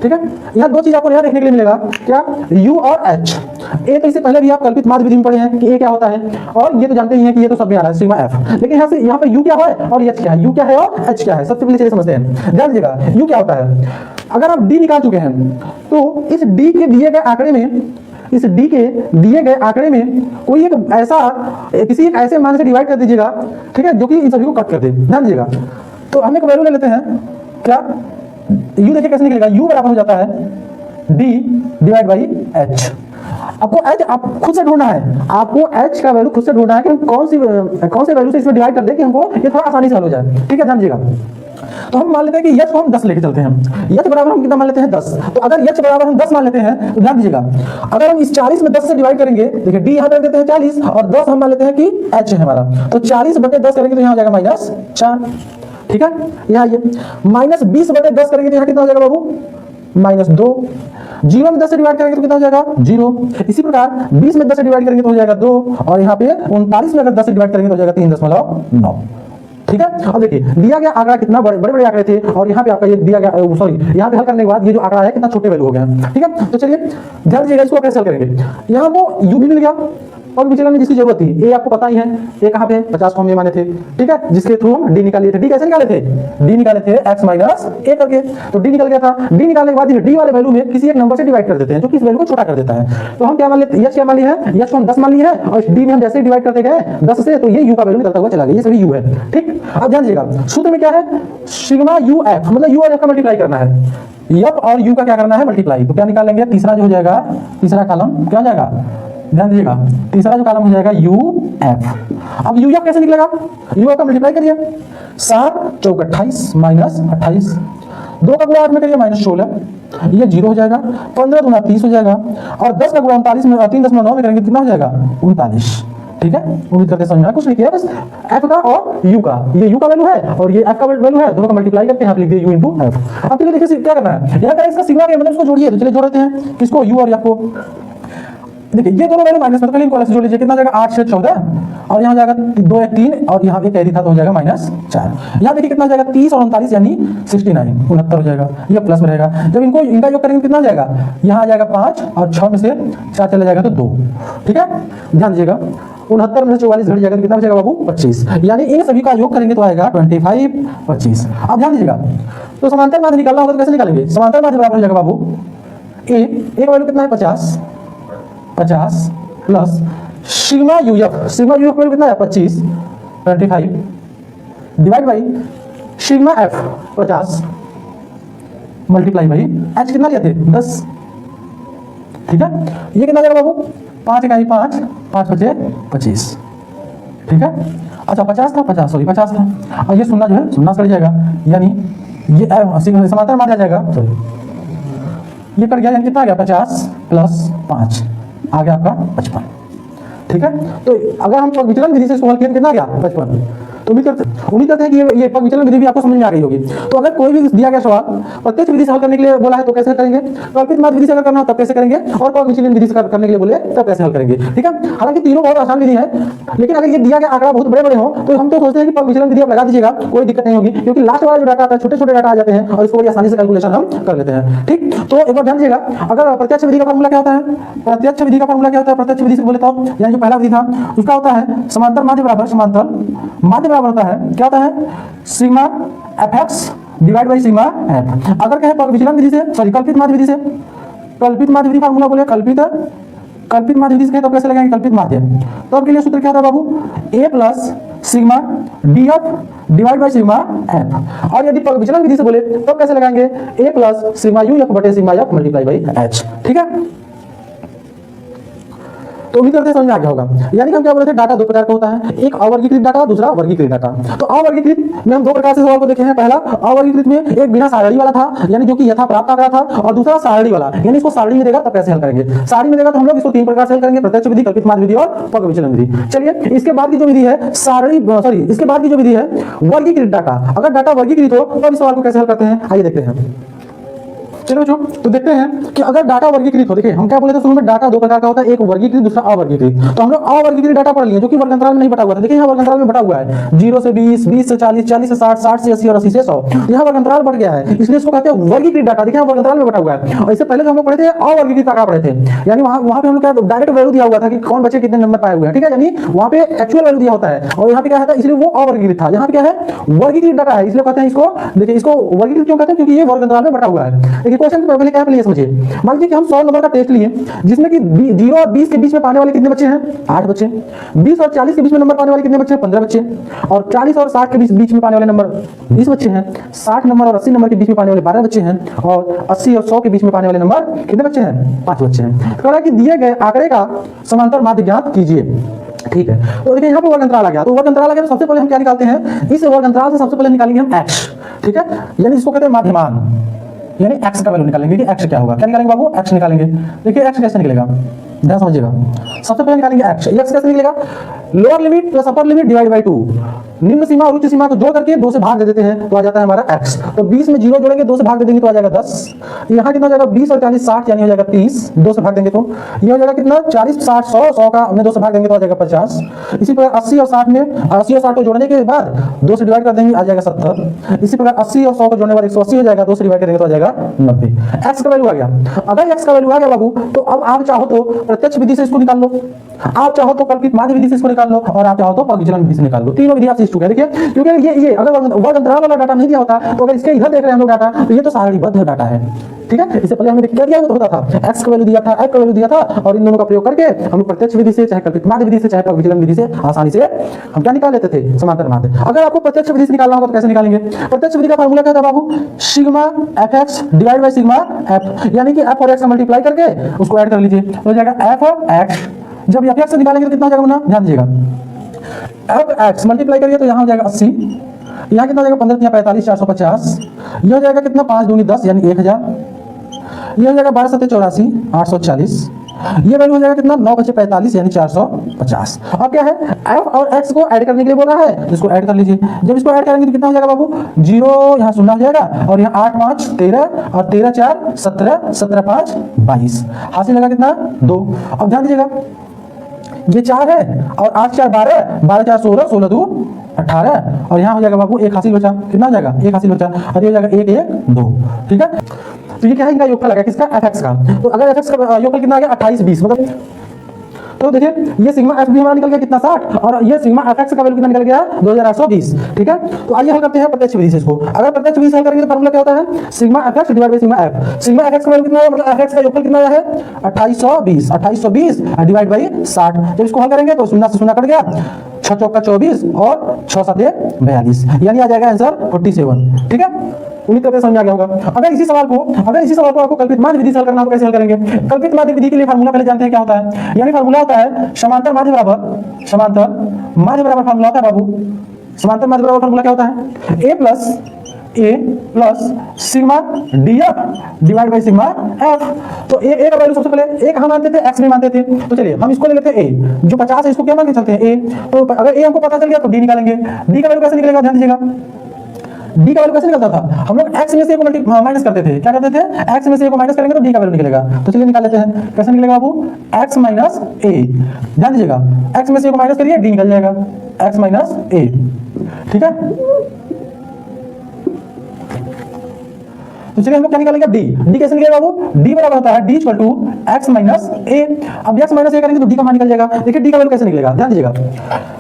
ठीक है, यहाँ दो चीज आपको यहाँ देखने के लिए मिलेगा, क्या, u और h। a तो इससे पहले भी आप कल्पित माध्य विधि में पढ़े हैं कि a क्या होता है, और ये तो जानते ही हैं कि ये तो सब में आ रहा है सिग्मा f। लेकिन यहाँ से यहाँ पे u क्या है और h क्या है, u क्या है और h क्या है, सबसे पहले चलिए समझते हैं। ध्यान दीजिएगा, u क्या होता है, अगर आप d निकाल चुके हैं तो इस d के दिए गए आंकड़े में, इस d के दिए गए आंकड़े में कोई एक ऐसा, किसी एक ऐसे मान से डिवाइड कर दीजिएगा, ठीक है, जो कि इन सभी को कट कर दे। ध्यान दीजिएगा, तो हम एक वैल्यू ले लेते हैं, क्या, u देखिए कैसे निकलेगा, u बराबर हो जाता है d डिवाइड बाई h। आपको h आप खुद से ढूंढना है, आपको h का वैल्यू खुद से ढूंढना है कि हम कौन से वैल्यू से इसमें डिवाइड कर दें कि हमको ये थोड़ा आसानी से हल हो जाए। ठीक है, ध्यान दीजिएगा। तो हम मान लेते हैं कि h को हम 10 लेके चलते हैं, h बराबर हम कितना मान लेते हैं 10। तो अगर h बराबर हम 10 मान लेते हैं तो ध्यान दीजिएगा, अगर हम इस 40 में 10 से डिवाइड करेंगे, देखिए d यहाँ पे रख देते हैं 40 और 10 हम मान लेते हैं कि h है हमारा, तो 40 बटे 10 करेंगे तो यहाँ हो जाएगा -4। ठीक है, यहाँ ये -20 बटे 10 करेंगे तो यहाँ कितना हो जाएगा बाबू, -2। 0 में 10 से डिवाइड करेंगे तो कितना हो जाएगा 0। इसी प्रकार 20 में 10 से डिवाइड करेंगे तो हो जाएगा 2 और यहाँ पे 39 में अगर 10 से डिवाइड करेंगे तो हो जाएगा 3.9। ठीक है, अब देखिए दिया गया आंकड़ा कितना बड़े आंकड़े थे और यहाँ पे आपका ये दिया गया, सॉरी, यहाँ पे हल करने के बाद ये जो आंकड़ा है कितना छोटे वैल्यू हो गया। ठीक है, तो चलिए ध्यान दीजिएगा, इसको कैसे हल करेंगे। यहाँ वो u भी मिल गया और विचलन में जिसकी जरूरत थी, a आपको पता ही है, a कहाँ पे 50 को हम ये माने थे। ठीक है, जिसके थ्रू हम d निकाले थे। d कैसे निकाले थे, d निकाले थे x माइनस a करके, तो d निकल गया था। d निकालने के बाद d वाले वैल्यू में किसी एक नंबर से डिवाइड कर देते हैं जो कि इस वैल्यू को छोटा कर देता है। तो हम क्या मान लेते हैं, h क्या मान लिया है, h को हम 10 मान लिया है और d में हम जैसे डिवाइड करते गए 10 से, तो ये u का वैल्यू निकलता हुआ चला गया, ये सभी u है। ठीक, अब ध्यान दीजिएगा, सूत्र में क्या है, सिग्मा u f, मतलब u और f का मल्टीप्लाई करना है, f और u का क्या करना है मल्टीप्लाई। तो क्या निकालेंगे, तीसरा जो हो जाएगा, तीसरा कॉलम क्या हो जाएगा, ध्यान दीजिएगा, तीसरा जो कॉलम हो जाएगा यू एफ। अब यू एफ कैसे निकलेगा, यू एफ का मल्टीप्लाई करिए, 7 चौक 28 माइनस 28, 2 का गुणा 8 में करिए -16, ये 0 हो जाएगा, 15 दूना 30 हो जाएगा और 10 का गुणा 39 में 3.9 में करेंगे कितना हो जाएगा 39। ठीक है, उम्मीद करते समझ में आया। कुछ नहीं किया, बस एफ का और यू का, ये यू का वैल्यू है और ये एफ का वैल्यू है, दोनों का मल्टीप्लाई करके यहाँ पे लिख दिया यू इंटू एफ। अब चलिए देखिए क्या करना है, यहाँ का इसका सिग्मा मतलब इसको जोड़िए, तो चलिए जोड़ देते हैं किसको, यू और एफ को। देखिए ये दोनों वैल्यू माइनस में, तो इनको अलग से जोड़ लीजिए, कितना जाएगा 8 से 14 और यहाँ जाएगा 2 1 3 और यहाँ पे कैरी था तो हो जाएगा -4। यहाँ देखिए कितना जाएगा 30 और 39 यानी 69 69 हो जाएगा, ये प्लस में रहेगा। जब इनको इनका योग करेंगे कितना जाएगा, यहाँ आ जाएगा 5 और 6 में से 4 चला जाएगा तो 2। ठीक है, ध्यान दीजिएगा 69 में से 44 घट जाएगा तो कितना बचेगा बाबू 25, यानी इन सभी का योग करेंगे तो आएगा 25 25। अब ध्यान दीजिएगा, तो समांतर माध्य निकालना होगा तो कैसे निकालेंगे, समांतर माध्य बराबर हो जाएगा बाबू एक वैल्यू कितना है 50 plus sigma UF, sigma UF value कितना है 25 divide by sigma F 50 multiply by H कितना लिए थे 10। ठीक है, ये कितना जाएगा बाबू 5 इकाई 5 5 बचे 25। ठीक है, अच्छा 50 था 50 था और ये सुनना जो है सुनना कट जाएगा, यानी ये समांतर माध्य आ जाएगा, ये कट गया, यानी कितना आ गया 50 प्लस 5 आ गया आपका 55। ठीक है, तो अगर हम विचलन विधि से इसको हल किया कितना आ गया 55। तो उम्मीद करते हैं कि ये विचलन विधि भी आपको समझ में आ गई होगी। तो अगर कोई भी दिया गया सवाल प्रत्यक्ष विधि से हल करने के लिए बोला है तो कैसे करेंगे, कल्पित माध्य विधि से अगर करना हो तब कैसे करेंगे, और विचलन विधि से करने के लिए बोले तब कैसे हल करेंगे। ठीक है, हालांकि तीनों बहुत आसान विधि है, लेकिन अगर ये दिया गया आंकड़ा बहुत बड़े बड़े हो तो हम तो सोचते हैं कि विचलन विधि आप लगा दीजिएगा, कोई दिक्कत नहीं होगी, क्योंकि लास्ट वाला जो डाटा आता है छोटे छोटे डाटा आ जाते हैं और इसको बड़ी आसानी से कैलकुलेशन हम कर लेते हैं। ठीक, तो एक बार ध्यान दीजिएगा, अगर प्रत्यक्ष विधि का फॉर्मूला क्या होता है, प्रत्यक्ष विधि का फॉर्मूला क्या होता है, प्रत्यक्ष विधि से बोले तो यानी जो पहला विधि था उसका होता है समांतर माध्य बराबर, समांतर माध्य बराबर होता है क्या होता है sigma fx divide by sigma f। अगर कहें विचलन विधि से, सॉरी कल्पित माध्य विधि से, कल्पित माध्य विधि फार्मूला बोले कल्पित माध्य विधि से तो कैसे लगाएंगे कल्पित माध्य, तो अब के लिए सूत्र क्या था बाबू a plus sigma df divide by sigma f। और यदि विचलन विधि से बोले तो कैसे लगाएंगे a प्लस सिग्मा uf बटे sigma f multiply by h। ठीक है, तो उम्मीद करते हैं समझ में आ गया होगा। यानी कि हम क्या बोले थे, डाटा दो प्रकार का होता है, एक अवर्गीकृत डाटा, दूसरा वर्गीकृत डाटा। तो अवर्गीकृत में हम दो प्रकार से सवाल को देखे हैं। पहला अवर्गीकृत में एक बिना सारणी वाला था, यानी जो कि यथा प्राप्त आंकड़ा था, और दूसरा सारणी वाला, यानी इसको सारणी में देगा तब कैसे हल करेंगे। सारणी में देगा तो हम लोग इसको तीन प्रकार से हल करेंगे, प्रत्यक्ष विधि, कल्पित माध्य विधि और पग विचलन विधि। चलिए इसके बाद की जो विधि है इसके बाद की जो विधि है वर्गीकृत डाटा। अगर डाटा वर्गीकृत हो तो इस सवाल को कैसे हल करते हैं, आइए देखते हैं। चलो बच्चों, तो देखते हैं कि अगर डाटा वर्गीकृत हो, देखिए हम क्या बोले थे शुरू में, डाटा दो प्रकार का होता है, एक वर्गीकृत दूसरा अवर्गीकृत। तो हम लोग अवर्गीकृत डाटा पढ़ लिए जो कि वर्गांतराल में नहीं बटा हुआ था। देखिए यहाँ वर्गांतराल में बटा हुआ है 0 से 20, 20 से 40, 40 से 60, 60 से 80 और 80 से 100। यहाँ वर्गांतराल बढ़ गया है, इसलिए इसको कहते हैं वर्गीकृत डाटा। देखिए यहाँ वर्गांतराल में बटा हुआ है। और इससे पहले जो हम लोग पढ़े थे अवर्गीकृत आंकड़ा पढ़े थे, यानी वहाँ पे हम लोग क्या डायरेक्ट वैल्यू दिया हुआ था कि कौन बच्चे कितने नंबर पाए हुए हैं। ठीक है, यानी वहाँ पे एक्चुअल वैल्यू दिया होता है, और यहाँ पे क्या है इसलिए वो अवर्गीकृत था। यहाँ पे क्या है वर्गीकृत डाटा है, इसलिए कहते हैं इसको, देखिए इसको वर्गीकृत क्यों कहते हैं, क्योंकि ये वर्गांतराल में बटा हुआ है। देखिए क्वेश्चन पहले क्या लिए समझिए, मान लीजिए कि हम 100 नंबर का टेस्ट लिए जिसमें कि 0 और 20 के बीच में पाने वाले कितने बच्चे हैं 8 बच्चे, 20 और 40 के बीच में नंबर पाने वाले कितने बच्चे हैं 15 बच्चे, और 40 और 60 के बीच में पाने वाले नंबर 20 बच्चे हैं, 60 नंबर और 80 नंबर के बीच में पाने वाले 12 बच्चे हैं, और 80 और 100 के बीच में पाने वाले नंबर कितने बच्चे हैं 5 बच्चे हैं। तो कहा कि दिए गए आंकड़े का समांतर माध्य ज्ञात कीजिए। ठीक है, तो देखिए यहाँ पे वर्गांतराल आ गया। तो वर्गांतराल आ गया तो सबसे पहले हम क्या निकालते हैं, इस वर्गांतराल से सबसे पहले निकालेंगे हम x। ठीक है, यानी इसको कहते हैं माध्यमान, यानी x का वैल्यू निकालेंगे कि x क्या होगा। क्या निकालेंगे बाबू, x निकालेंगे। देखिए x कैसे निकलेगा, ध्यान समझिएगा। सबसे पहले निकालेंगे x कैसे निकलेगा, lower limit plus upper limit divide by 2, निम्न सीमा और उच्च सीमा को जोड़ करके 2 से भाग दे देते हैं तो आ जाता है हमारा x। तो 20 में 0 जोड़ेंगे 2 से भाग दे देंगे तो आ जाएगा 10। यहाँ कितना हो जाएगा 20 और 40 60, यानी हो जाएगा 30, 2 से भाग देंगे तो ये हो जाएगा कितना 40 60 100, 100 का हमने 2 से भाग देंगे तो आ जाएगा 50। इसी प्रकार 80 और 60 में 80 और 60 को जोड़ने के बाद 2 से डिवाइड कर देंगे आ जाएगा 70। इसी प्रकार 80 और 100 को जोड़ने के बाद 180 हो जाएगा, 2 से डिवाइड करेंगे तो आ जाएगा 90। x का वैल्यू आ गया। अगर x का वैल्यू आ गया बाबू तो अब आप चाहो तो प्रत्यक्ष विधि से इसको निकाल लो, आप चाहो तो कल्पित माध्य विधि से इसको निकाल लो, और आप चाहो तो पग विचलन विधि से निकाल लो। तीनों विधि आप सीख चुके हैं। देखिए क्योंकि ये अगर वर्गांतराल वाला डाटा नहीं दिया होता तो अगर इसके इधर देख रहे हैं हम लोग डाटा, तो ये तो सारणीबद्ध डाटा है। ठीक है, इससे पहले हमने क्या दिया होता था, x का वैल्यू दिया था, f का वैल्यू दिया था, और इन दोनों का प्रयोग करके हम लोग प्रत्यक्ष विधि से, चाहे कल्पित माध्य विधि से, चाहे पग विचलन विधि से आसानी से हम क्या निकाल लेते थे, समांतर माध्य। अगर आपको प्रत्यक्ष विधि से निकालना होगा तो कैसे निकालेंगे, प्रत्यक्ष विधि का फार्मूला क्या था बाबू, sigma fx divide by sigma f, यानी कि f और x का मल्टीप्लाई करके उसको ऐड कर लीजिए तो हो जाएगा f और x। जब fx से निकालेंगे तो कितना हो जाएगा ना, ध्यान दीजिएगा, fx मल्टीप्लाई करिए तो यहाँ हो जाएगा 80, यहाँ कितना हो जाएगा 15 45 450, यह हो जाएगा कितना 5 दूनी 10 यानी 1000, यह हो जाएगा 12 7 84 840, ये वैल्यू हो जाएगा कितना 9 बचे 45 यानी 450। अब क्या है f और x को ऐड करने के लिए बोला है तो इसको ऐड कर लीजिए। जब इसको ऐड करेंगे तो कितना हो जाएगा बाबू 0 यहाँ शून्य हो जाएगा और यहाँ 8 5 13 और 13 4 17 17 5 22 हासिल लगा कितना 2। अब ध्यान दीजिएगा ये 4 है और 8 4 12 12 4 16 16 2 18 और यहाँ हो जाएगा बाबू एक हासिल बचा। कितना हो जाएगा एक हासिल बचा और ये हो जाएगा 1 1 2। ठीक है तो ये क्या है इनका योगफल आ गया किसका fx का। तो अगर fx का योगफल कितना आ गया 28 20 मतलब तो देखिए ये सिग्मा एफ भी हमारा निकल गया कितना 60 और ये सिग्मा एफ एक्स का वैल्यू कितना निकल गया 2820। ठीक है तो आइए हल करते हैं प्रत्यक्ष विधि से इसको। अगर प्रत्यक्ष विधि से हल करेंगे तो फार्मूला क्या होता है sigma F x divide by sigma F. Sigma F x का वैल्यू कितना है मतलब एफ एक्स का योगफल कितना आया है 2820 डिवाइड बाय 60। जब इसको हल करेंगे तो शून्य से शून्य कट गया 6 चौका 24 और 6 7 42 यानी आ जाएगा आंसर 47। ठीक है उम्मीद करते समझ आ गया होगा। अगर इसी सवाल को आपको कल्पित माध्य विधि से हल करना हो तो कैसे हल करेंगे। कल्पित माध्य विधि के लिए फार्मूला पहले जानते हैं क्या होता है। यानी फार्मूला होता है समांतर माध्य बराबर फार्मूला होता है बाबू। समांतर माध्य बराबर फार्मूला क्या होता है a plus sigma D F divide by sigma F. तो ए का वैल्यू सबसे पहले ए कहाँ मानते थे एक्स में मानते थे तो चलिए हम इसको ले लेते हैं ए जो 50 है इसको क्या मान के चलते हैं ए। तो अगर ए हमको पता चल गया तो डी निकालेंगे। डी का वैल्यू कैसे निकलेगा ध्यान दीजिएगा डी का वैल्यू कैसे निकलता था हम लोग x में से को माइनस करते थे। क्या करते थे x में से को माइनस करेंगे तो डी का वैल्यू निकलेगा। तो चलिए निकाल लेते हैं कैसे निकलेगा बाबू x माइनस ए। ध्यान दीजिएगा x में से को माइनस करिए डी निकल जाएगा x माइनस ए। ठीक है तो चलिए हम लोग क्या निकालेंगे डी कैसे निकलेगा बाबू डी बराबर होता है D equal to x minus A. अब x माइनस ए करेंगे तो डी का मान निकल जाएगा। देखिए डी का वैल्यू कैसे निकलेगा ध्यान दीजिएगा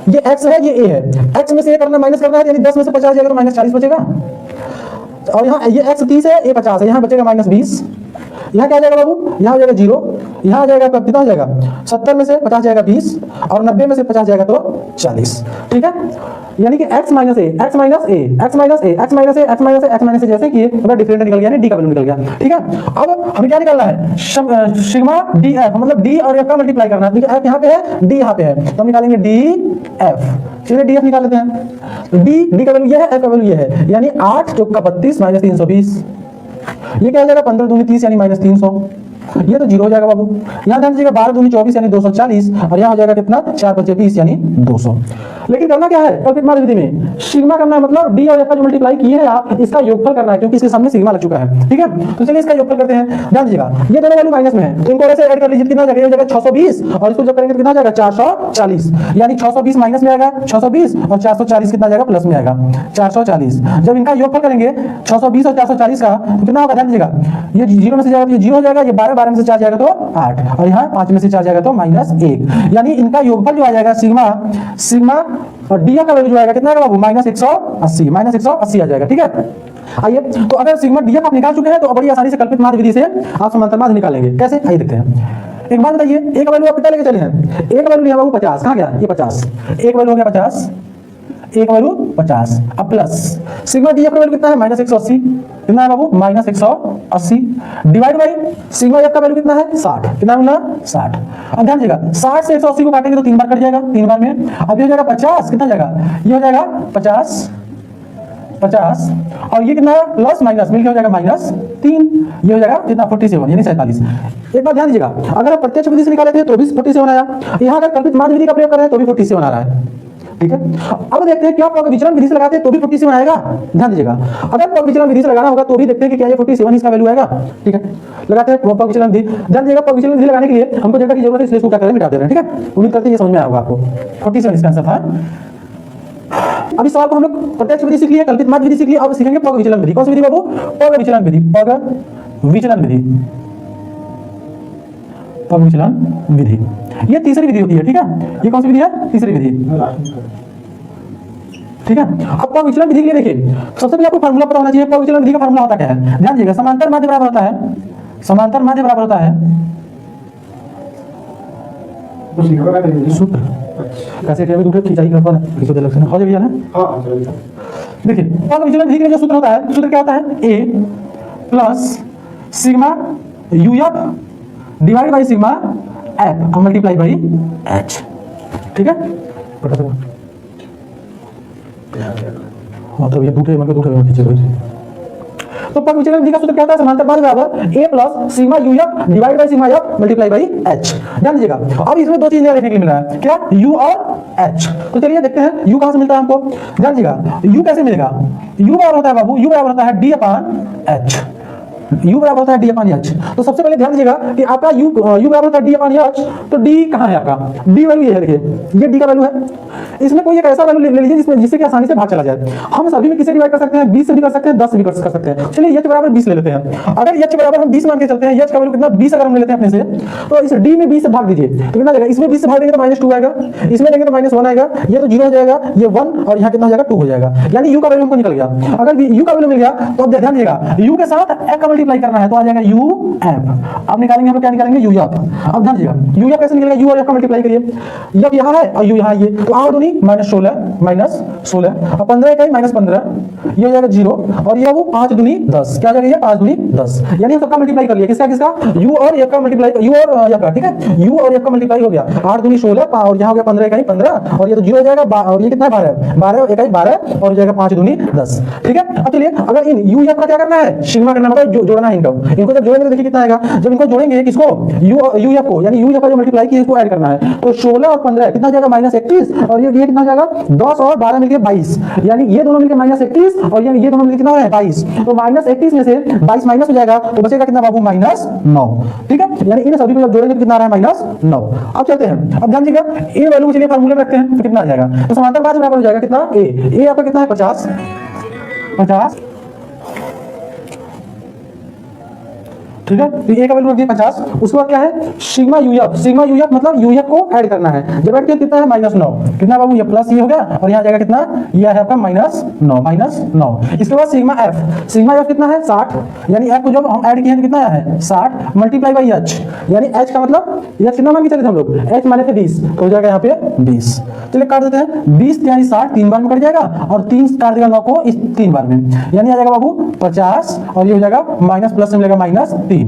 ये x है ये a है x में से a करना माइनस करना है यानी 10 में से 50 जाएगा तो माइनस 40 बचेगा और यहाँ ये x 30 है a 50 है यहाँ बचेगा माइनस 20। यहाँ क्या आ जाएगा बाबू यहाँ हो जाएगा 0 यहाँ आ जाएगा कितना हो जाएगा 70 में से 50 जाएगा 20 और 90 में से 50 जाएगा तो 40। ठीक है यानी कि x माइनस ए x माइनस ए x माइनस ए x माइनस ए x माइनस ए x माइनस ए जैसे कि हमारा डिफरेंट निकल गया यानी डी का वैल्यू निकल गया। ठीक है अब हमें क्या निकालना है सिग्मा डी एफ मतलब डी और एफ का मल्टीप्लाई करना है। देखिए एफ यहाँ पे है डी यहाँ पे है तो हम निकालेंगे डी एफ। चलिए डी एफ निकाल लेते हैं। डी का वैल्यू ये है एफ का वैल्यू ये है यानी 8 चौका 32 माइनस 320 ये क्या हो जाएगा 15 दूनी 30 यानी माइनस 300। ये तो 0 हो जाएगा बाबू। यहाँ ध्यान दीजिएगा 12 दूनी 24 यानी 240 और यहाँ हो जाएगा कितना 4 5 20 यानी 200। लेकिन करना क्या है कल्पित माध्य विधि में सिग्मा करना है मतलब डी और एफ का जो मल्टीप्लाई किए हैं आप इसका योगफल करना है क्योंकि इसके सामने सिग्मा लग चुका है। ठीक है तो चलिए इसका योगफल करते हैं। ध्यान दीजिएगा ये दोनों वैल्यू माइनस में है तो इनको ऐसे ऐड कर लीजिए कितना हो जाएगा 620 और इसको जब करेंगे तो कितना हो जाएगा 440 यानी 620 माइनस में आएगा 620 और 440 कितना जाएगा प्लस में आएगा 440। जब इनका योगफल करेंगे 620 और 440 का तो कितना होगा ध्यान दीजिएगा ये 0 में से जाएगा तो ये 0 हो जाएगा ये 12 में से 4 जाएगा तो 8 और यहाँ 5 में से 4 जाएगा तो माइनस 1 यानी इनका योगफल जो आ जाएगा सिग्मा और डी का वैल्यू जो आएगा कितना आएगा बाबू माइनस 180 आ जाएगा। ठीक है आइए तो अगर सिग्मा डी आप निकाल चुके हैं तो बड़ी आसानी से कल्पित माध्य विधि से आप समांतर माध्य निकालेंगे। कैसे आइए देखते हैं। एक बात बताइए एक वैल्यू आप कितना लेके चले हैं एक वैल्यू लिया बाबू 50 कहाँ गया ये 50 एक वैल्यू हो गया 50 एक वैल्यू 50 अब प्लस सिग्मा डी का वैल्यू कितना है माइनस 180 कितना है बाबू minus 180 divide by sigma F का वैल्यू कितना है 60 कितना होगा 60। अब ध्यान दीजिएगा 60 से 180 को काटेंगे तो 3 बार कट जाएगा 3 बार में। अब ये हो जाएगा 50 कितना जाएगा ये हो जाएगा 50 और ये कितना प्लस माइनस मिलकर हो जाएगा माइनस 3 ये हो जाएगा कितना 47 यानी 47। एक बात ध्यान दीजिएगा अगर आप प्रत्यक्ष विधि से निकाले थे तो भी 47 आया यहाँ अगर कल्पित माध्य विधि का प्रयोग कर रहे हैं तो भी 47 आ रहा है। ठीक है अब देखते हैं क्या पग विचलन विधि से लगाते हैं तो भी 47 आएगा। ध्यान दीजिएगा अगर पग विचलन विधि से लगाना होगा तो भी देखते हैं कि क्या ये 47 इसका वैल्यू आएगा। ठीक है लगाते हैं पग विचलन विधि। ध्यान दीजिएगा पग विचलन विधि लगाने के लिए हमको डेटा की जरूरत है इसलिए इसको क्या करें मिटा दे रहे हैं। ठीक है उम्मीद करते हैं ये समझ में आया होगा आपको 47 इसका आंसर था। अब इस सवाल को हम लोग प्रत्यक्ष विधि सीख लिए कल्पित माध्य विधि सीख लिए अब सीखेंगे पग विचलन विधि। कौन सी विधि बाबू पग विचलन विधि पग विचलन विधि ये तीसरी विधि होती है। ठीक है ये कौन सी विधि है तीसरी विधि। ठीक है अब पग विचलन विधि के लिए देखिए सबसे पहले आपको फार्मूला पता होना चाहिए। पग विचलन विधि का फार्मूला होता क्या है ध्यान दीजिएगा समांतर माध्य बराबर होता है सूत्र कैसे टेबल उठे खिंचाई कर पाना किसी अलग से हो जाएगा ना। हां देखिए पग विचलन विधि के लिए जो सूत्र होता है सूत्र क्या होता है a plus sigma uf divide by sigma F multiply by H. ठीक है मतलब ये दूसरे मतलब दूसरे खींचे तो पग विचलन विधि का सूत्र क्या होता है? समांतर मार्ग बराबर a plus sigma U F divide by sigma F multiply by H. ध्यान दीजिएगा, अब इसमें दो चीजें देखने के लिए मिल रहा है, क्या? u और h। तो चलिए देखते हैं u कहां से मिलता है हमको। ध्यान दीजिएगा, u कैसे मिलेगा? u बराबर होता है बाबू, u बराबर होता है d अपान h। u बराबर होता है d अपान h। तो सबसे पहले ध्यान दीजिएगा कि आपका u बराबर होता है d अपान h, तो d कहां है आपका? d वैल्यू ये है, देखिए ये d का वैल्यू है। इसमें कोई एक ऐसा वैल्यू ले लीजिए जिसमें जिससे कि आसानी से भाग चला जाए। हम सभी में किसे डिवाइड कर सकते हैं? 20 से भी कर सकते हैं, 10 से भी कर सकते हैं। चलिए h बराबर 20 ले लेते हैं। अगर h बराबर हम 20 मान के चलते हैं, h का वैल्यू कितना? 20 अगर हम ले लेते हैं अपने से, तो इस d में 20 से भाग दीजिए तो कितना जाएगा? इसमें 20 से भाग देंगे तो -2 आएगा, इसमें देंगे तो -1 आएगा, ये तो 0 हो जाएगा, ये 1 और यहाँ कितना हो जाएगा? 2 हो जाएगा। यानी u का वैल्यू हमको निकल गया। अगर u का वैल्यू मिल गया तो अब ध्यान दीजिएगा, u के साथ f का मल्टीप्लाई करना है तो आ जाएगा u f। अब निकालेंगे हम क्या निकालेंगे? u f। अब ध्यान दीजिएगा u f कैसे निकलेगा? u और f का मल्टीप्लाई करिए, f यहाँ है और u यहाँ ये, तो 8 दूनी -16 अब 15 इकाई -15, ये हो जाएगा 0 और ये वो 5 दूनी 10, क्या हो जाएगा? ये 5 दूनी 10। यानी सबका मल्टीप्लाई कर लिया, किसका किसका? u और f का मल्टीप्लाई, u और f का, ठीक है, u और f का मल्टीप्लाई हो गया। 8 दूनी 16 और यहाँ हो गया 15 इकाई 15 और ये तो 0 हो जाएगा, और ये कितना है? 12 इकाई 12 और हो जाएगा 5 दूनी 10। ठीक है, अब चलिए अगर इन u f का क्या करना है? सिग्मा करना होगा, जोड़ना है इनको जब जोड़ेंगे तो देखिए कितना आएगा। जब इनको जोड़ेंगे किसको? u f को, यानी u f का जो मल्टीप्लाई किया इसको ऐड करना है, तो 16 और 15 कितना हो जाएगा? -31 और ये कितना हो जाएगा? 10 और 12 मिलके 22, यानी ये दोनों मिलके -31 और ये दोनों मिलके कितना हो रहा है? 22। तो -31 में से 22 माइनस हो जाएगा तो बचेगा कितना बाबू? -9। ठीक है, यानी इन सभी को जब जोड़ेंगे तो कितना आ रहा है? -9। अब चलते हैं, अब ध्यान दीजिएगा इन वैल्यू को चलिए फार्मूले में रखते हैं तो कितना आ जाएगा? तो समांतर मार्ग बराबर हो जाएगा कितना? a आपका कितना है? 50। ठीक है, तो a का वैल्यू रख दिया 50। उसके बाद क्या है? सिग्मा यू एफ मतलब यू एफ को ऐड करना है। जब ऐड किया कितना है? -9। कितना बाबू? ये प्लस ये हो गया और यहाँ जाएगा कितना? ये है आपका -9। इसके बाद सिग्मा एफ कितना है? 60, यानी एफ को जब हम ऐड किए तो कितना है? 60 मल्टीप्लाई बाई एच, यानी एच का मतलब एच कितना मान के चले थे हम लोग? एच माने थे 20, तो हो जाएगा यहाँ पे 20। चलिए काट देते हैं, 20 यानी 60 3 बार में कट जाएगा और 3 काट देगा 9 को इस 3 बार में, यानी आ जाएगा बाबू 50 और ये हो जाएगा माइनस प्लस से मिलेगा -3।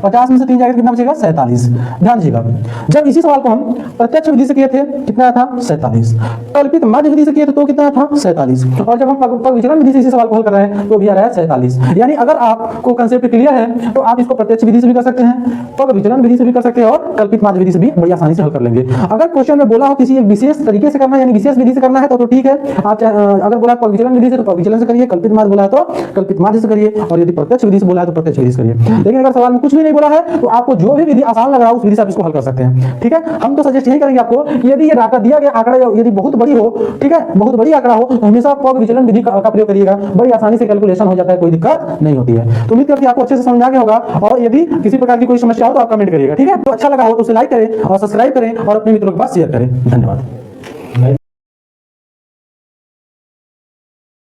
50 में से 3 जाएगा कितना बचेगा? 47। ध्यान दीजिएगा, जब इसी सवाल को हम प्रत्यक्ष विधि से किए थे कितना था? 47। कल्पित माध्य विधि से किए थे तो कितना था? 47। और जब हम पग विचलन विधि से इसी सवाल को हल कर रहे हैं तो भी आ रहा है 47। यानी अगर आपको कंसेप्ट क्लियर है तो आप इसको प्रत्यक्ष विधि से भी कर सकते हैं, पग विचलन विधि से भी कर सकते हैं और कल्पित माध्य विधि से भी बड़ी आसानी से हल कर लेंगे। अगर क्वेश्चन में बोला हो किसी एक विशेष तरीके से करना है, यानी विशेष विधि से करना है तो ठीक है, आप अगर बोला पग विचलन विधि से तो पग विचलन से करिए, कल्पित माध्य बोला है तो कल्पित माध्य से करिए, और यदि प्रत्यक्ष विधि से बोला है तो प्रत्यक्ष विधि से करिए। लेकिन अगर सवाल में कुछ भी नहीं बोला है तो आपको जो भी विधि आसान लग रहा है उस विधि से आप इसको हल कर सकते हैं। ठीक है, हम तो सजेस्ट यही करेंगे आपको, यदि ये डाटा दिया गया आंकड़ा यदि बहुत बड़ी हो, ठीक है, बहुत बड़ी आंकड़ा हो तो हमेशा पग विचलन विधि का प्रयोग करिएगा, बड़ी आसानी से कैलकुलेशन हो जाता है, कोई दिक्कत नहीं होती है। तो उम्मीद करते हैं आपको अच्छे से समझ आ गया होगा, और यदि किसी प्रकार की कोई समस्या हो तो आप कमेंट करिएगा। ठीक है, तो अच्छा लगा हो तो उसे लाइक करें और सब्सक्राइब करें और अपने मित्रों के पास शेयर करें। धन्यवाद।